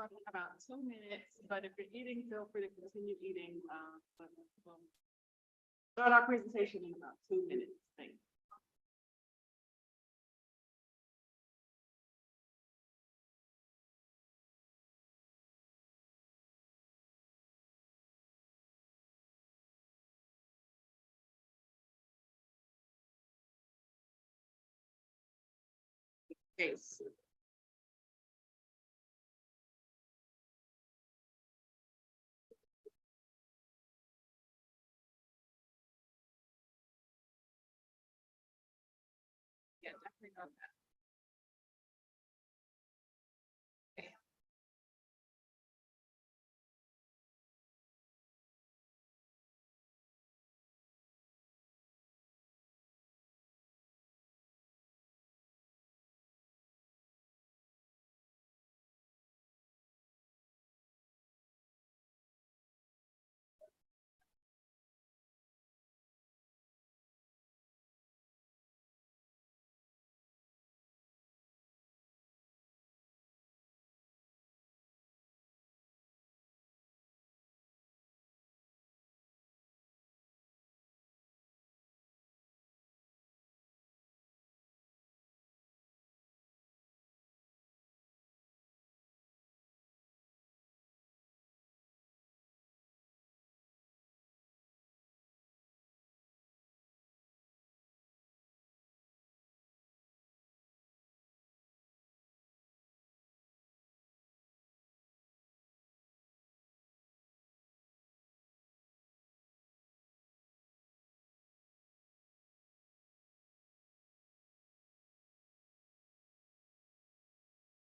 start in about 2 minutes, but if you're eating, feel free to continue eating. But we'll start our presentation in about 2 minutes. Thanks. Okay. Yeah, definitely know that.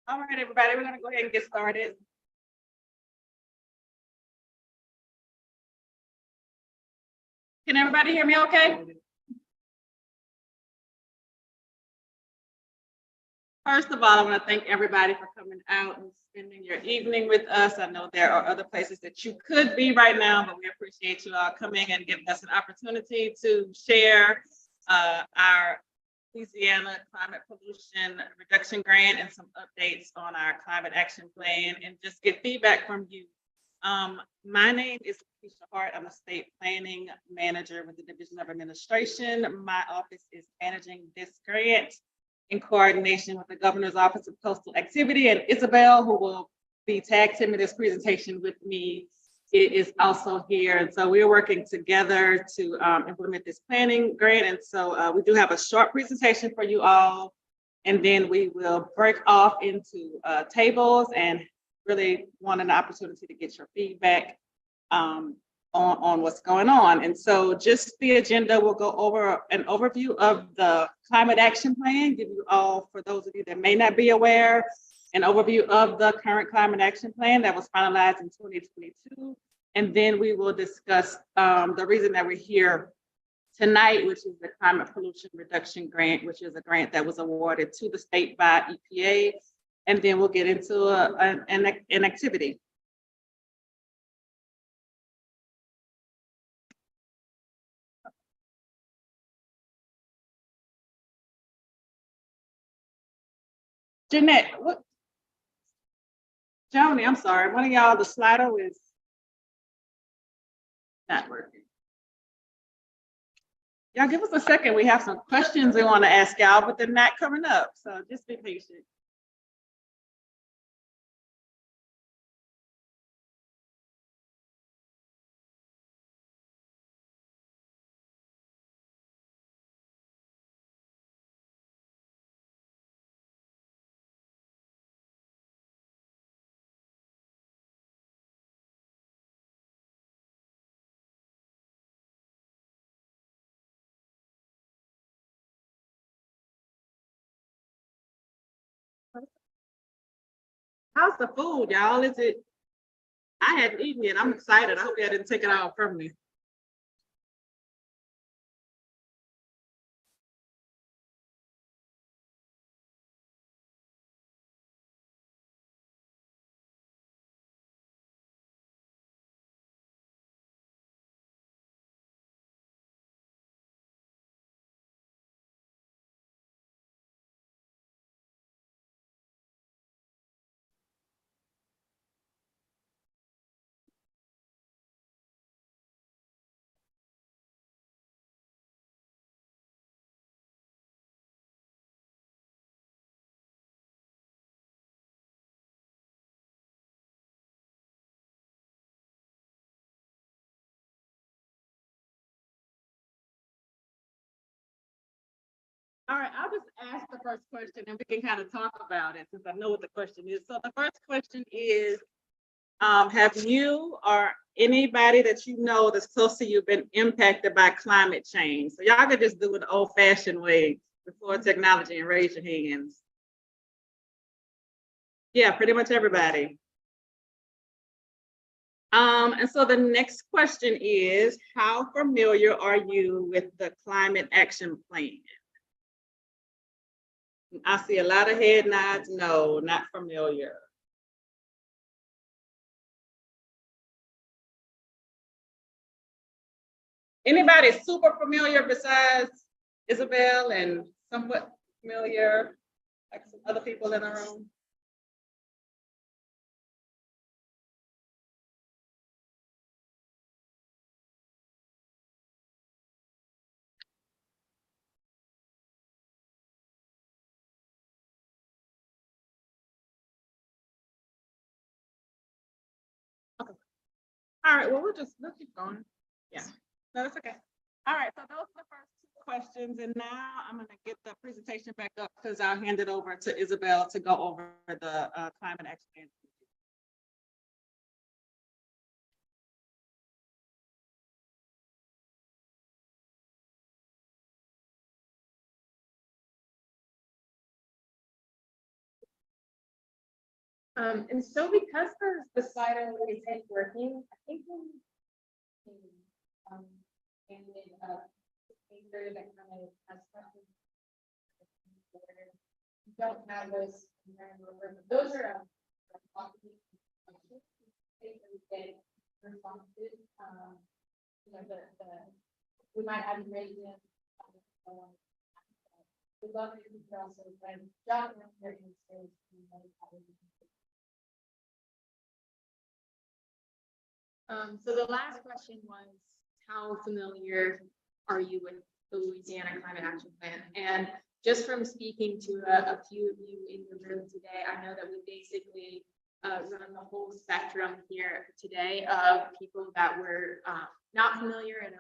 All right, everybody, we're gonna go ahead and get started. Can everybody hear me okay? First of all, I want to thank everybody for coming out and spending your evening with us. I know there are other places that you could be right now, but we appreciate you all coming and giving us an opportunity to share our Louisiana Climate Pollution Reduction Grant and some updates on our climate action plan and just get feedback from you. My name is Keisha Hart. I'm a state planning manager with the Division of Administration. My office is managing this grant in coordination with the Governor's Office of Coastal Activity, and Isabel, who will be tag teaming this presentation with me, is also here. And so we're working together to implement this planning grant. And so we do have a short presentation for you all, and then we will break off into tables and really want an opportunity to get your feedback on what's going on. And so just the agenda, will go over an overview of the climate action plan, give you all, for those of you that may not be aware, an overview of the current climate action plan that was finalized in 2022. And then we will discuss the reason that we're here tonight, which is the Climate Pollution Reduction Grant, which is a grant that was awarded to the state by EPA. And then we'll get into an activity. Jeanette, what? Joni, I'm sorry. One of y'all, the slider is not working. Y'all give us a second. We have some questions we want to ask y'all, but they're not coming up. So just be patient. How's the food, y'all? Is it? I hadn't eaten yet. I'm excited. I hope y'all didn't take it all from me. All right, I'll just ask the first question and we can kind of talk about it since I know what the question is. So the first question is, have you or anybody that you know that's close to you been impacted by climate change? So y'all could just do it the old fashioned way before technology and raise your hands. Yeah, pretty much everybody. And so the next question is, how familiar are you with the climate action plan? I see a lot of head nods. No, not familiar. Anybody super familiar besides Isabel and somewhat familiar, like some other people in the room? Okay. All right, well, we'll keep going. Yeah, no, that's okay. All right, so those are the first two questions, and now I'm gonna get the presentation back up because I'll hand it over to Isabel to go over the climate action plan. And so because the slider isn't working, I think we and a paper that kind of has questions. You don't have those. Those are responses. You know, we might have raised them. We love it if you could also jot down your answers. So the last question was, how familiar are you with the Louisiana Climate Action Plan? And just from speaking to a few of you in the room today, I know that we basically run the whole spectrum here today of people that were not familiar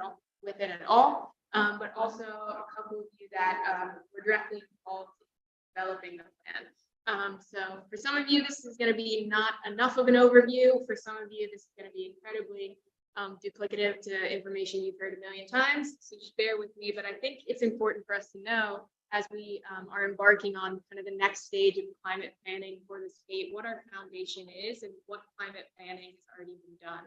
with it at all, but also a couple of you that were directly involved in developing the plan. So for some of you, this is going to be not enough of an overview. For some of you, this is going to be incredibly duplicative to information you've heard a million times. So just bear with me. But I think it's important for us to know, as we are embarking on kind of the next stage of climate planning for the state, what our foundation is and what climate planning has already been done.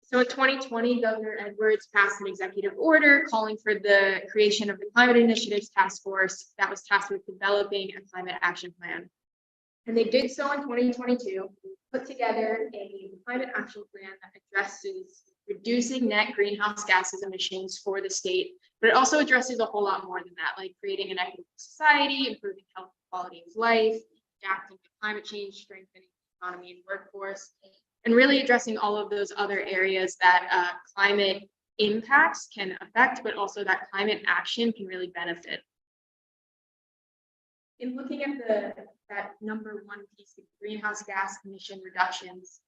So in 2020, Governor Edwards passed an executive order calling for the creation of the Climate Initiatives Task Force that was tasked with developing a climate action plan. And they did so in 2022, put together a climate action plan that addresses reducing net greenhouse gases emissions for the state, but it also addresses a whole lot more than that, like creating an equitable society, improving health and quality of life, adapting to climate change, strengthening the economy and workforce, and really addressing all of those other areas that climate impacts can affect, but also that climate action can really benefit. In looking at that number one piece of greenhouse gas emission reductions,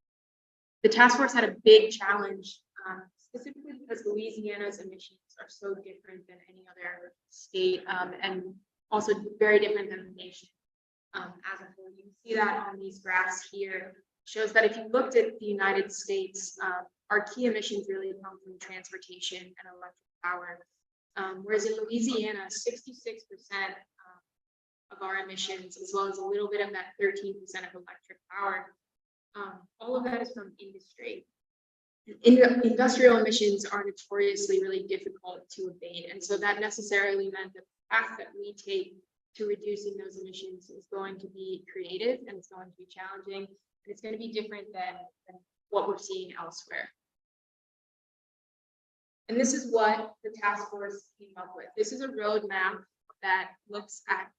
the task force had a big challenge, specifically because Louisiana's emissions are so different than any other state, and also very different than the nation as a whole. You can see that on these graphs here. Shows that if you looked at the United States, our key emissions really come from transportation and electric power. Whereas in Louisiana, 66% of our emissions, as well as a little bit of that 13% of electric power, all of that is from industry. Industrial emissions are notoriously really difficult to abate. And so that necessarily meant that the path that we take to reducing those emissions is going to be creative and it's going to be challenging. It's going to be different than what we're seeing elsewhere. And this is what the task force came up with. This is a roadmap that looks at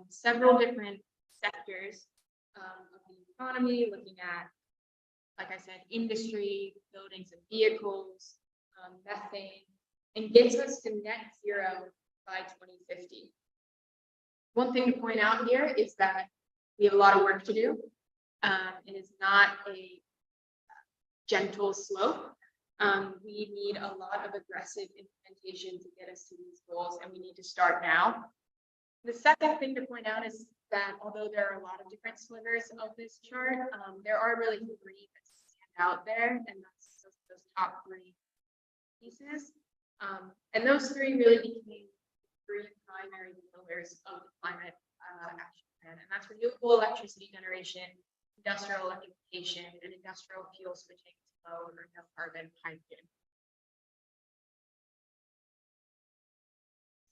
several different sectors of the economy, looking at, like I said, industry, buildings and vehicles, methane, and gets us to net zero by 2050. One thing to point out here is that we have a lot of work to do. It is not a gentle slope. We need a lot of aggressive implementation to get us to these goals, and we need to start now. The second thing to point out is that although there are a lot of different slivers of this chart, there are really three that stand out there, and that's those top three pieces. And those three really became three primary pillars of the climate action plan, and that's renewable electricity generation, industrial electrification, and industrial fuel switching to low or no carbon hydrogen.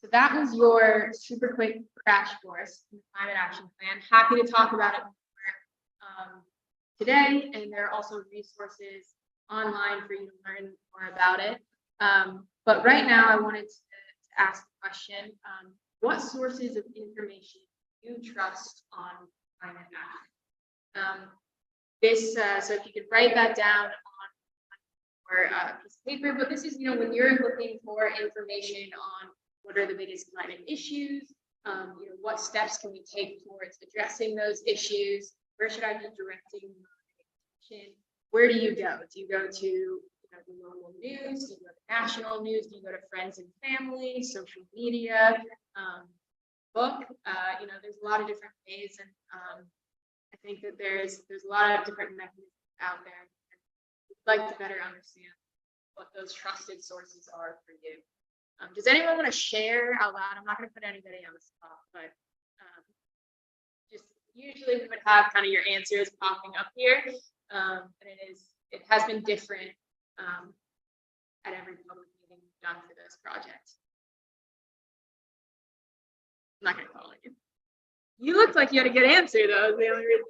So that was your super quick crash course in the climate action plan. Happy to talk about it more today, and there are also resources online for you to learn more about it. But right now I wanted to ask the question, what sources of information do you trust on climate action? So if you could write that down on your piece of paper, but this is, when you're looking for information on what are the biggest climate issues, what steps can we take towards addressing those issues, where should I be directing my attention, where do you go? Do you go to the local news? Do you go to national news? Do you go to friends and family, social media, book? There's a lot of different ways, and I think that there's a lot of different mechanisms out there. I'd like to better understand what those trusted sources are for you. Does anyone want to share out loud? I'm not going to put anybody on the spot, but just usually we would have kind of your answers popping up here, and it has been different at every public meeting we've done for this project. I'm not going to call on you. You looked like you had a good answer, though. Is the only reason.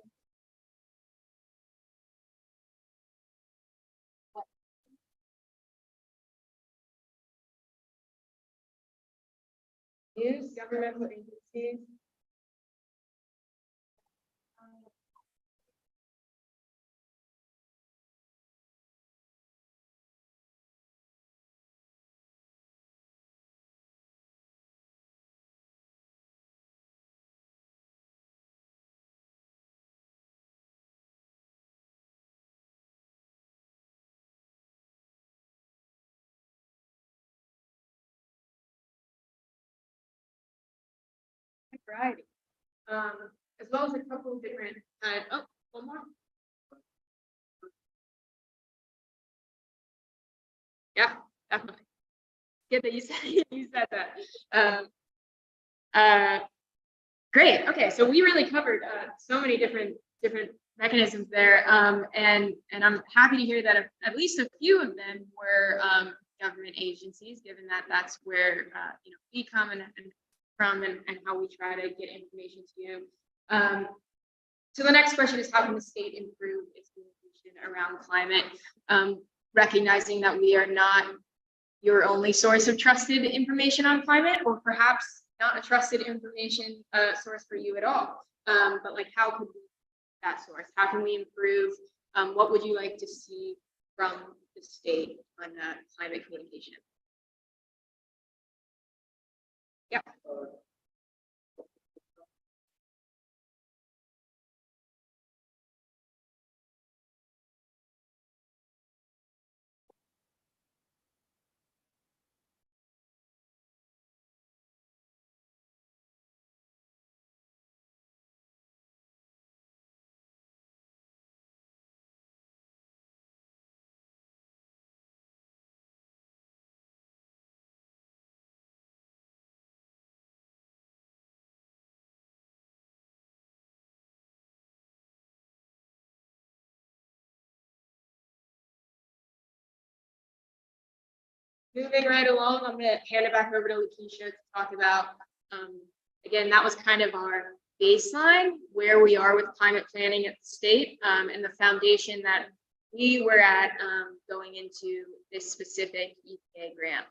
News, governmental agencies. Variety, as well as a couple of different. One more. Yeah, definitely. Good that you said that. Great. Okay, so we really covered so many different mechanisms there, and I'm happy to hear that at least a few of them were government agencies, given that that's where we come and from and how we try to get information to you. So the next question is, how can the state improve its communication around climate, recognizing that we are not your only source of trusted information on climate, or perhaps not a trusted information source for you at all. But like, how could we that source? How can we improve? What would you like to see from the state on climate communication? Yeah. Moving right along, I'm going to hand it back over to Lakeisha to talk about, again, that was kind of our baseline, where we are with climate planning at the state, and the foundation that we were at going into this specific EPA grant.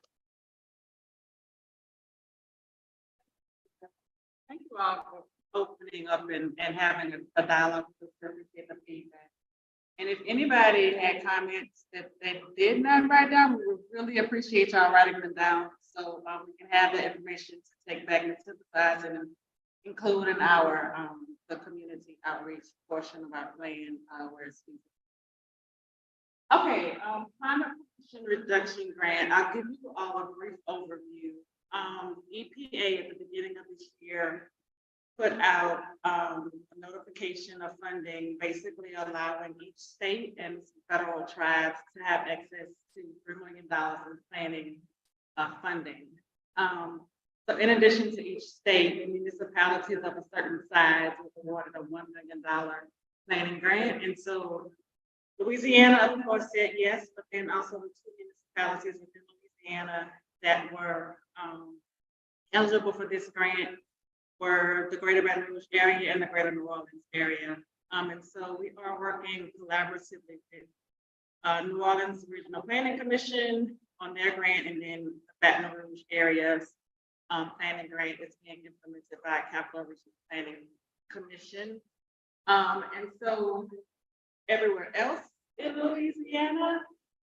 Thank you all for opening up and having a dialogue with us and get the feedback. And if anybody had comments that they did not write down, we would really appreciate y'all writing them down, so we can have the information to take back and synthesize and include in our the community outreach portion of our plan where it's feasible. Okay, climate pollution reduction grant. I'll give you all a brief overview. EPA at the beginning of this year year put out a notification of funding, basically allowing each state and federal tribes to have access to $3 million in planning funding. So in addition to each state, municipalities of a certain size were awarded a $1 million planning grant. And so Louisiana, of course, said yes, but then also the two municipalities within Louisiana that were eligible for this grant were the Greater Baton Rouge area and the Greater New Orleans area. And so we are working collaboratively with New Orleans Regional Planning Commission on their grant, and then the Baton Rouge area's planning grant is being implemented by Capital Regional Planning Commission. And so everywhere else in Louisiana,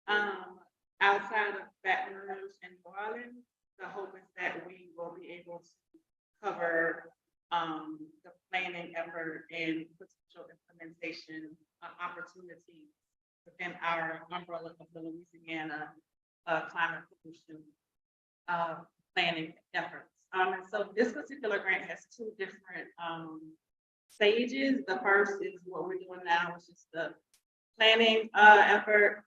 outside of Baton Rouge and New Orleans, the hope is that we will be able to cover the planning effort and potential implementation opportunities within our umbrella of the Louisiana climate pollution planning efforts. And so this particular grant has two different stages. The first is what we're doing now, which is the planning effort.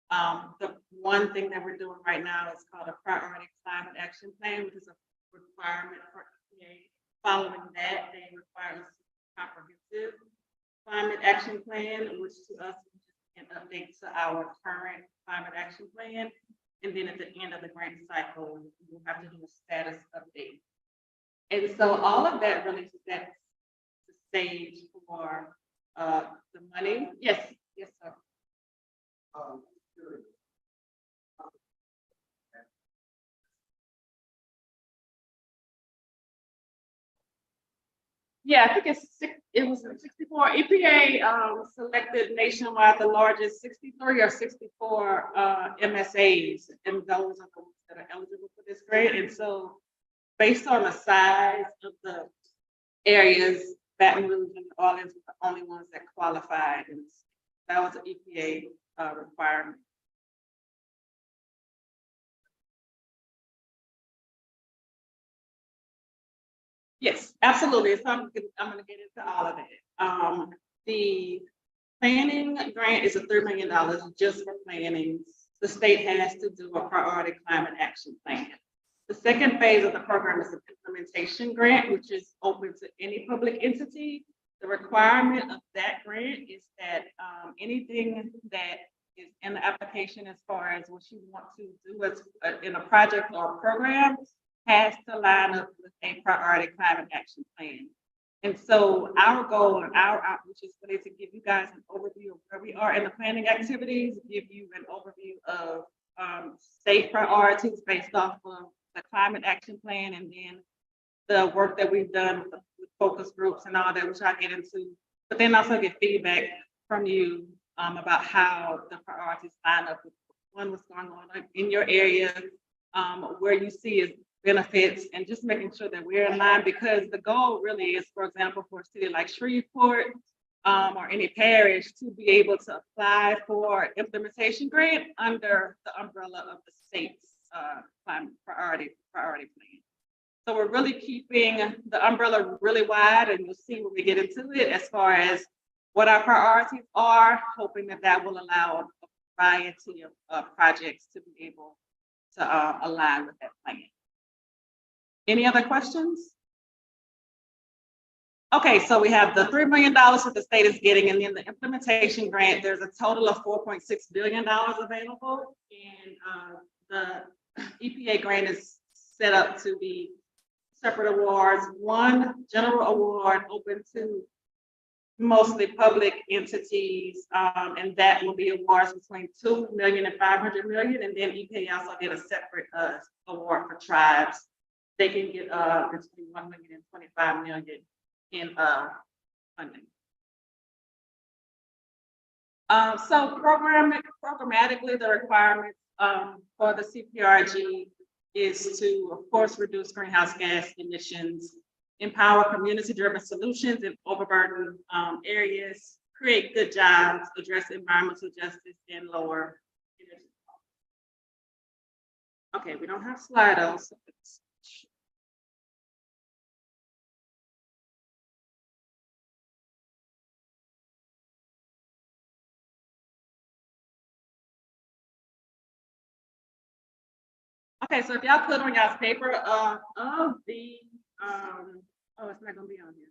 The one thing that we're doing right now is called a priority climate action plan, which is a requirement for EPA. Following that, they require a comprehensive climate action plan, which to us is an update to our current climate action plan. And then at the end of the grant cycle, we'll have to do a status update. And so all of that really sets the stage for the money. Yes, yes, sir. Yeah, I think it was 64. EPA selected nationwide the largest 63 or 64 MSAs, and those are the ones that are eligible for this grant. And so based on the size of the areas, Baton Rouge and New Orleans were the only ones that qualified, and that was an EPA requirement. Yes, absolutely. So I'm going to get into all of that. The planning grant is a $3 million just for planning. The state has to do a priority climate action plan. The second phase of the program is an implementation grant, which is open to any public entity. The requirement of that grant is that anything that is in the application as far as what you want to do as in a project or a program has to line up with a priority climate action plan. And so our goal and our outreach is really to give you guys an overview of where we are in the planning activities, give you an overview of state priorities based off of the climate action plan, and then the work that we've done with focus groups and all that, which I'll get into, but then also get feedback from you about how the priorities line up with what's going on in your area, where you see is benefits, and just making sure that we're in line, because the goal really is, for example, for a city like Shreveport or any parish to be able to apply for implementation grant under the umbrella of the state's climate priority plan. So we're really keeping the umbrella really wide, and you'll see when we get into it as far as what our priorities are, hoping that that will allow a variety of projects to be able to align with that plan. Any other questions? Okay, so we have the $3 million that the state is getting, and then the implementation grant, there's a total of $4.6 billion available. And the EPA grant is set up to be separate awards. One general award open to mostly public entities, and that will be awards between $2 million and $500 million. And then EPA also get a separate award for tribes. They can get between $1 million and $25 million in funding. So programmatically, the requirements for the CPRG is to, of course, reduce greenhouse gas emissions, empower community-driven solutions in overburdened areas, create good jobs, address environmental justice, and lower energy costs. Okay, we don't have Slido, so Okay, so if y'all put on y'all's paper, of the, oh, it's not gonna be on here.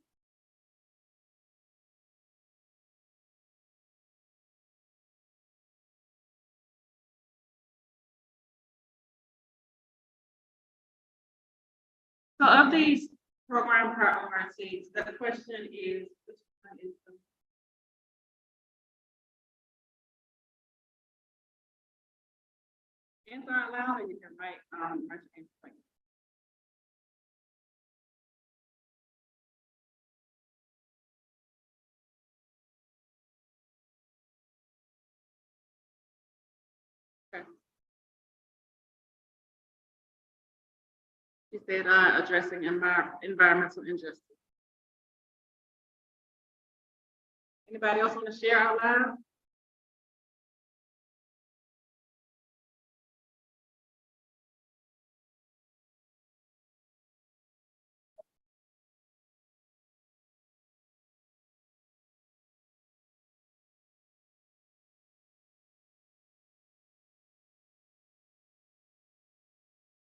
So of these program priorities, the question is, which one is the answer out loud, or you can write, write your answer. Okay. You said, addressing environmental injustice. Anybody else want to share out loud?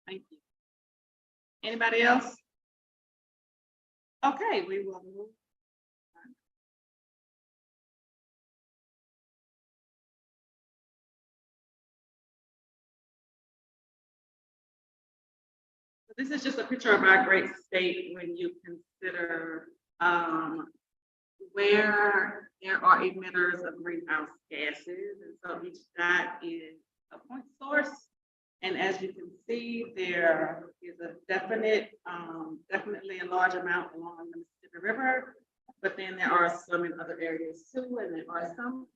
Thank you. Anybody else? Okay, we will move. This is just a picture of our great state when you consider where there are emitters of greenhouse gases. And so each dot is a point source. And as you can see, there is a definitely a large amount along the Mississippi River, but then there are some in other areas too, and there are some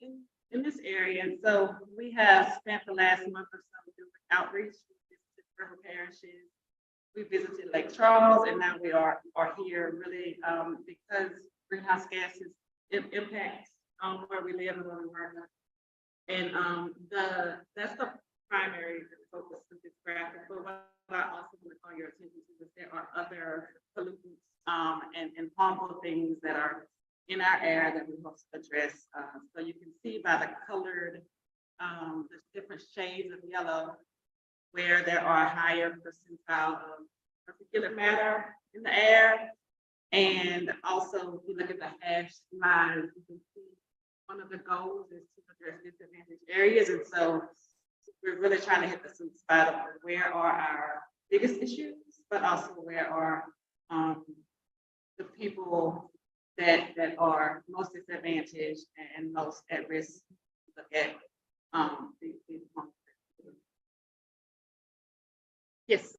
in this area. And so we have spent the last month or so doing outreach. We visited river parishes, we visited Lake Charles, and now we are here really because greenhouse gases impact where we live and where we work. And that's the primary focus of this graphic. But what I also want to call your attention to is there are other pollutants and harmful things that are in our air that we must address. So you can see by the colored, the different shades of yellow, where there are higher percentile of particulate matter in the air. And also, if you look at the hash lines, you can see one of the goals is to address disadvantaged areas. And so we're really trying to hit the sweet spot of where are our biggest issues, but also where are the people that are most disadvantaged and most at risk. Look at these yes.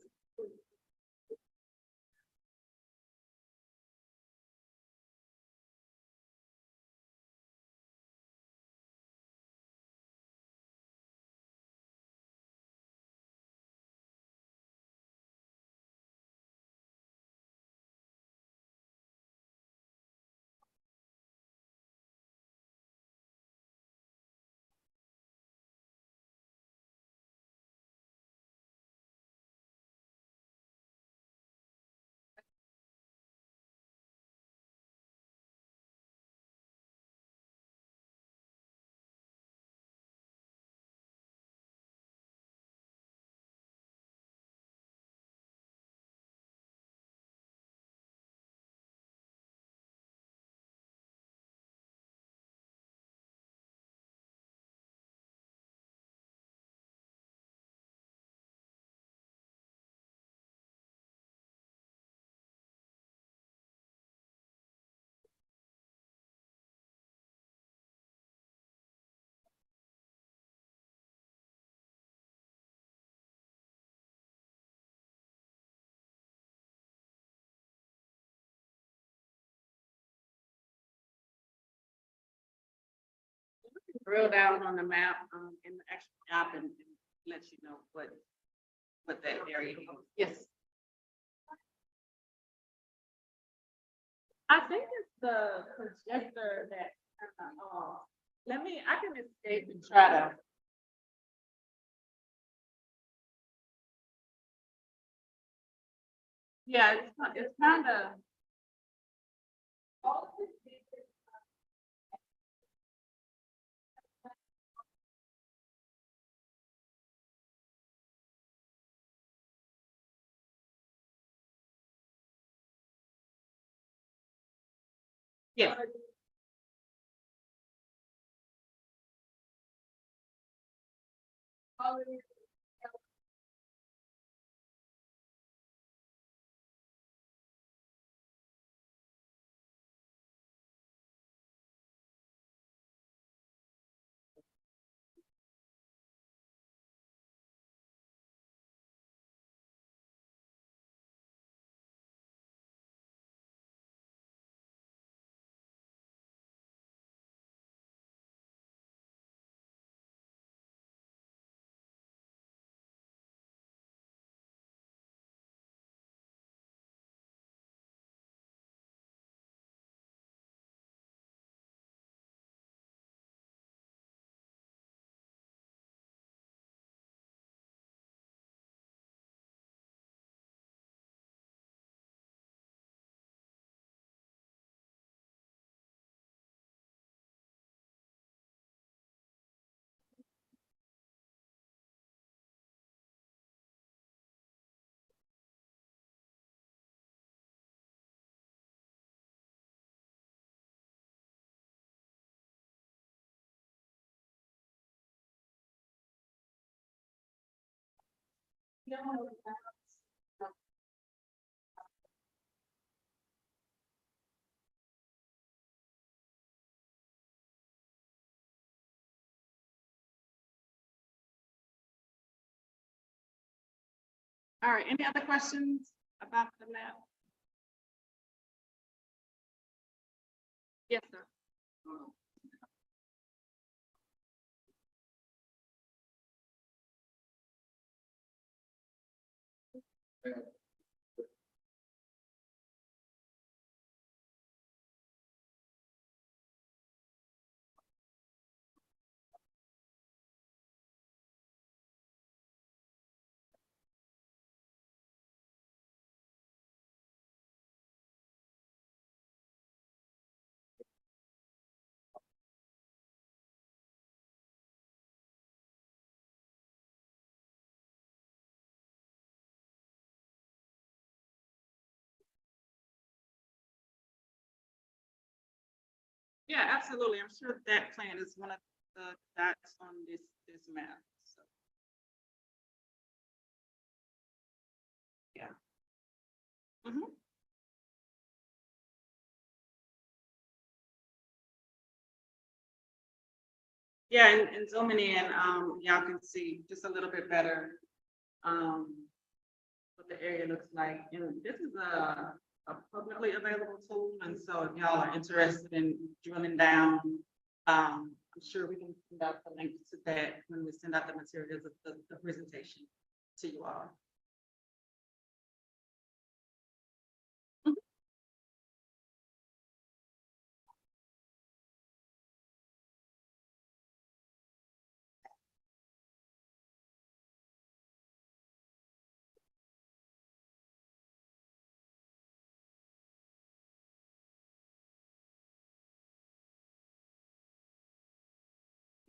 Drill down on the map in the actual app and let you know what that area is. Yes. I think it's the projector that I can escape and try to. Yeah, it's kind of. Yes. All right, any other questions about the map? Yes, sir. Yeah, absolutely. I'm sure that plan is one of the dots on this map. So, yeah. Mhm. Yeah, and zooming in, y'all can see just a little bit better, um, what the area looks like. And this is a publicly available tool, and so if y'all are interested in drilling down, I'm sure we can send out the link to that when we send out the materials of the presentation to you all.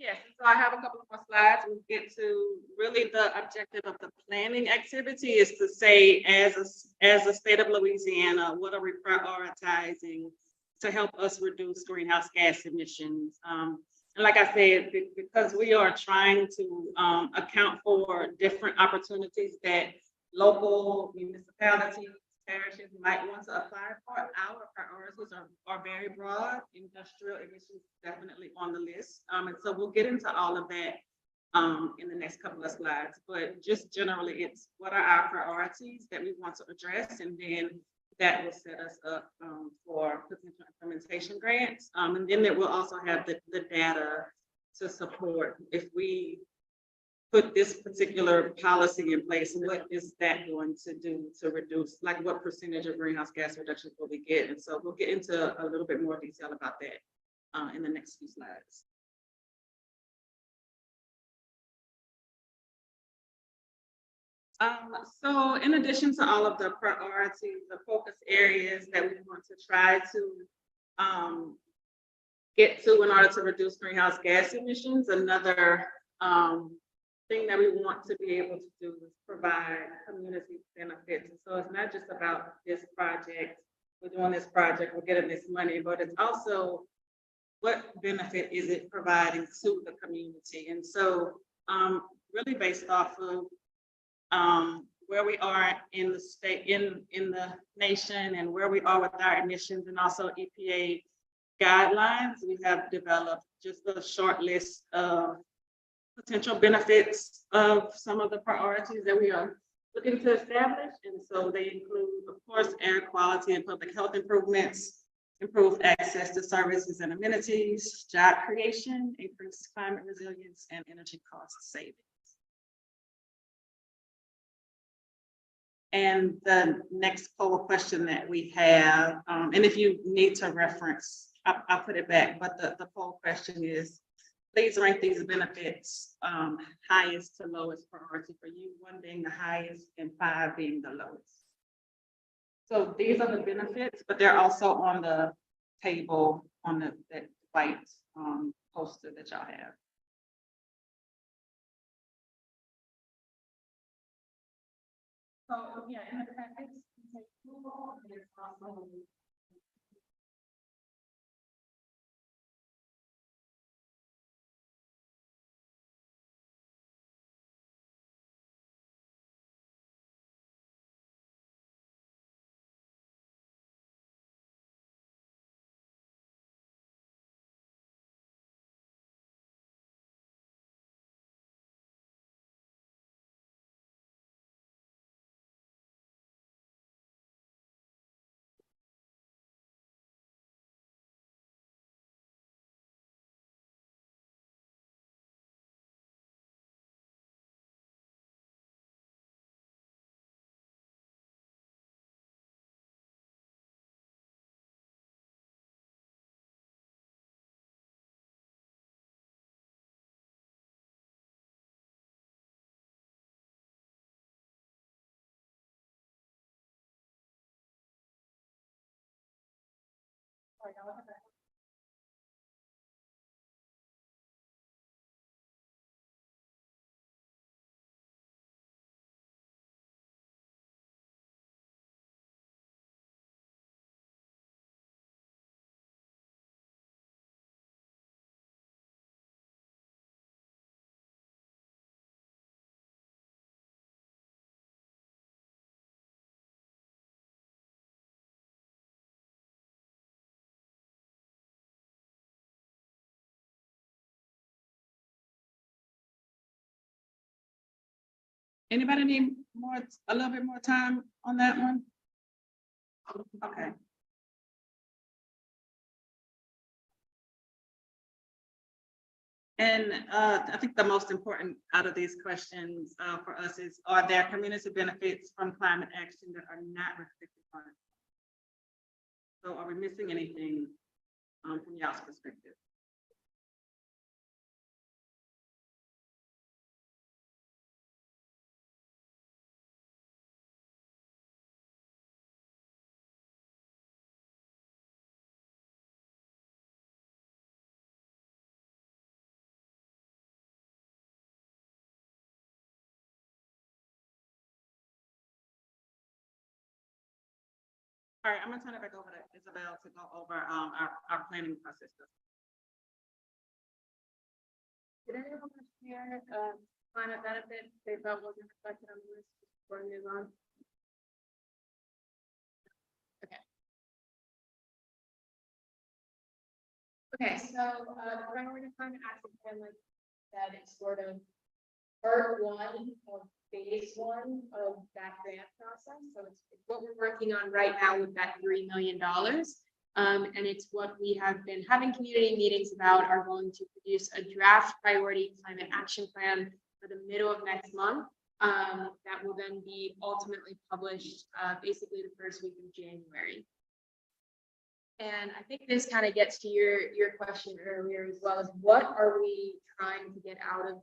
Yes, so I have a couple of more slides. We'll get to really the objective of the planning activity is to say, as a state of Louisiana, what are we prioritizing to help us reduce greenhouse gas emissions? And like I said, because we are trying to account for different opportunities that local municipalities, parishes might want to apply for, our priorities are very broad. Industrial emissions definitely on the list. And so we'll get into all of that in the next couple of slides. But just generally, it's what are our priorities that we want to address, and then that will set us up for potential implementation grants. And then there will also have the data to support if we put this particular policy in place, what is that going to do to reduce, like what percentage of greenhouse gas reductions will we get? And so we'll get into a little bit more detail about that in the next few slides. So in addition to all of the priorities, the focus areas that we want to try to get to in order to reduce greenhouse gas emissions, another thing that we want to be able to do is provide community benefits. And so it's not just about this project we're doing this project, we're getting this money, but it's also what benefit is it providing to the community? And so really based off of where we are in the state, in the nation, and where we are with our emissions, and also EPA guidelines, we have developed just a short list of potential benefits of some of the priorities that we are looking to establish. And so they include, of course, air quality and public health improvements, improved access to services and amenities, job creation, increased climate resilience, and energy cost savings. And the next poll question that we have, and if you need to reference, I'll put it back, but the poll question is, please rank these benefits highest to lowest priority for you, 1 being the highest and 5 being the lowest. So these are the benefits, but they're also on the table on that white poster that y'all have. So yeah, in the package, anybody need a little bit more time on that one? Okay. And I think the most important out of these questions for us is, are there community benefits from climate action that are not restricted funds? So are we missing anything from y'all's perspective? All right, I'm gonna turn it back over to Isabel to go over our planning process. Did anyone want to share climate benefit they felt wasn't reflected on the list before we move on? Okay. Okay, so the priority climate action plan, like that, is sort of part 1 of phase 1 of that grant process. So it's what we're working on right now with that $3 million. And it's what we have been having community meetings about, are going to produce a draft priority climate action plan for the middle of next month. That will then be ultimately published basically the first week of January. And I think this kind of gets to your question earlier, as well as what are we trying to get out of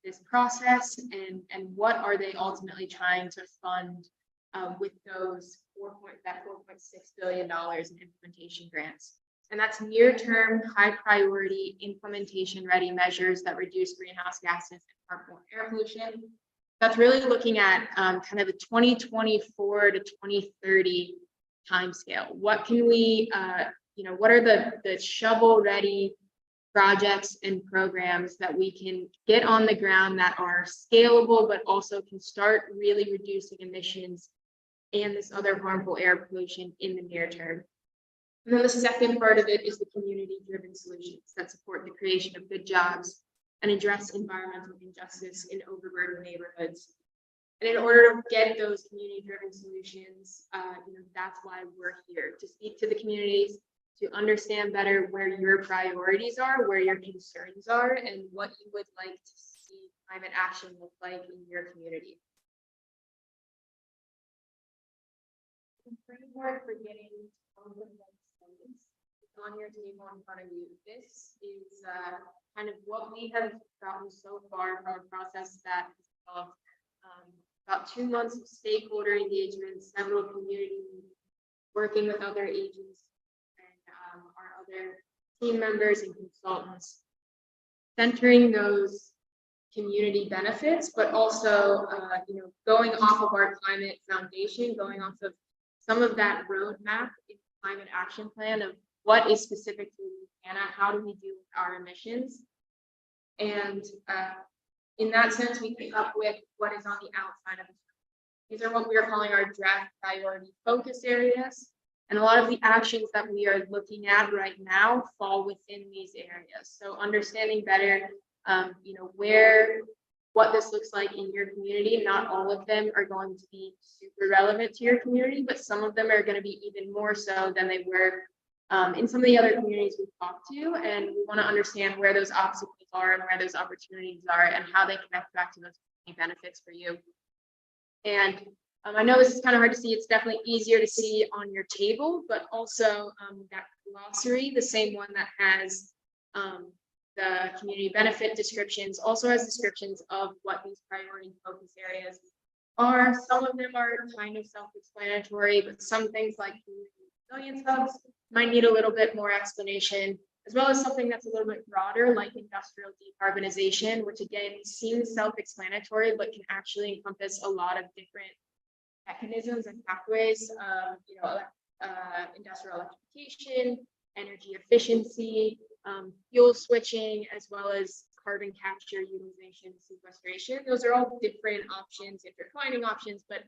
this process, and what are they ultimately trying to fund with those $4.6 billion in implementation grants. And that's near-term, high-priority, implementation-ready measures that reduce greenhouse gases and harmful air pollution. That's really looking at kind of a 2024 to 2030 timescale? What can we, what are the shovel-ready projects and programs that we can get on the ground that are scalable, but also can start really reducing emissions and this other harmful air pollution in the near term? And then the second part of it is the community-driven solutions that support the creation of good jobs and address environmental injustice in overburdened neighborhoods. And in order to get those community-driven solutions, that's why we're here, to speak to the communities, to understand better where your priorities are, where your concerns are, and what you would like to see climate action look like in your community. The framework for getting on your table in front of you. This is kind of what we have gotten so far from a process that has involved about 2 months of stakeholder engagement, several community working with other agents and our other team members and consultants, centering those community benefits, but also going off of our climate foundation, going off of some of that roadmap in the climate action plan of what is specific to Louisiana, how do we deal with our emissions? And in that sense, we came up with what is on the outside of it. These are what we are calling our draft priority focus areas. And a lot of the actions that we are looking at right now fall within these areas. So understanding better, what this looks like in your community. Not all of them are going to be super relevant to your community, but some of them are going to be even more so than they were in some of the other communities we've talked to. And we want to understand where those obstacles are and where those opportunities are and how they connect back to those benefits for you. And I know this is kind of hard to see. It's definitely easier to see on your table, but also that glossary, the same one that has the community benefit descriptions, also has descriptions of what these priority focus areas are. Some of them are kind of self-explanatory, but some things like resilience hubs might need a little bit more explanation, as well as something that's a little bit broader, like industrial decarbonization, which again seems self-explanatory, but can actually encompass a lot of different mechanisms and pathways. Industrial electrification, energy efficiency, fuel switching, as well as carbon capture, utilization, sequestration. Those are all different options, intertwining options, but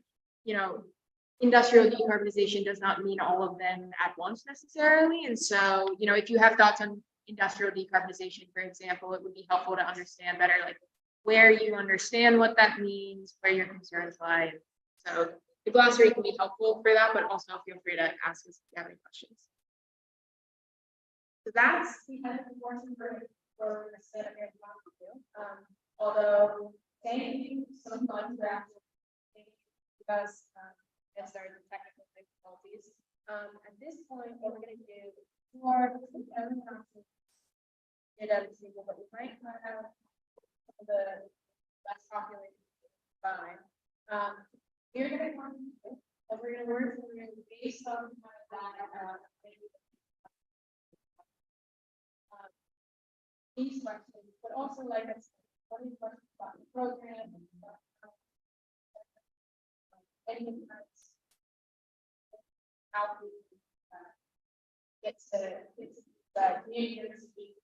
industrial decarbonization does not mean all of them at once necessarily. And so, if you have thoughts on industrial decarbonization, for example, it would be helpful to understand better, like where you understand what that means, where your concerns lie. So the glossary can be helpful for that, but also feel free to ask us if you have any questions. So that's the end of the portion for the set of although thank you so much for asking because yes, there are technical difficulties. At this point, what we're going to do is more but we might not have the less populated by. We're going to come and we're going to work and we're going to be based on that these questions, but also like I said, what is questions about the program, any insights, how we get to the community to speak.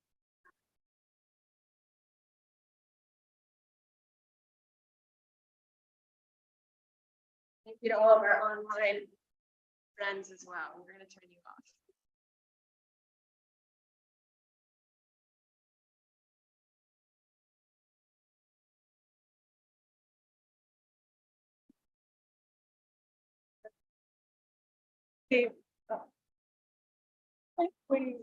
Thank you to all of our online friends as well. We're going to turn you off. I think we